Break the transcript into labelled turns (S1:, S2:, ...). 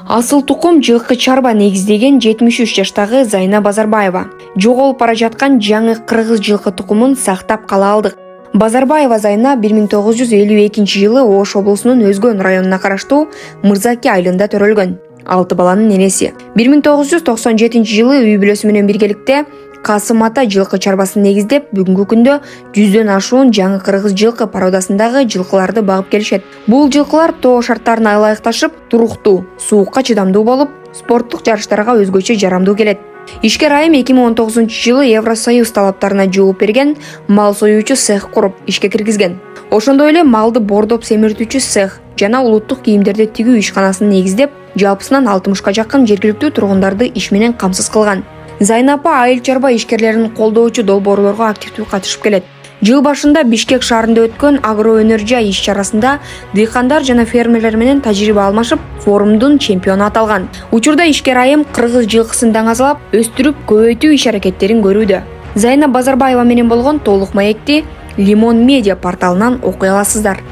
S1: Асыл тукум жылкы чарба негиздеген 73 жаштагы Зайна Базарбаева. Жоголуп бара жаткан жаңы кыргыз жылкы тукумун сактап кала алдык. Базарбаева Зайна 1952 Ош облусунун Өзгөн районуна караштуу Мырзаки айылында төрөлгөн. 6 баланын энеси. 1997 үй бүлөсү менен биргеликте Касым Ата жылкы чарбасын негиздеп, бүгүнкү күндө 100дөн ашуун жаңы кыргыз жылкы породасындагы жылкыларды багып келишет. Бул жылкылар тоо шарттарына ылайыкташып, туруктуу, суукка чыдамдуу болуп, спорттук жарыштарга өзгөчө жарамдуу келет. Ишкер айым 2019 Евросоюз талаптарына жооп берген мал союучу цех куруп ишке киргизген. Ошондой эле малды бордоп семиртүүчү цех жана улуттук кийимдерди тигүү ишканасын негиздеп, жалпысынан 60ка жакын жергиликтүү тургундарды иш менен камсыз кылган. Зайна апа айыл чарба ишкерлерин колдоочу долбоорлорго активдүү катышып келет. Жыл башында Бишкек шаарында өткөн агроөнөржай иш-чарасында дыйкандар жана фермерлер менен тажрыйба алмашып, форумдун чемпиону аталган. Учурда ишкер айым кыргыз жылкысын даңазалап, өстүрүп, көбөйтүү иш-аракеттерин көрүүдө. Зайна Базарбаева менен болгон толук маекти Лимон Медиа порталынан окуй аласыздар.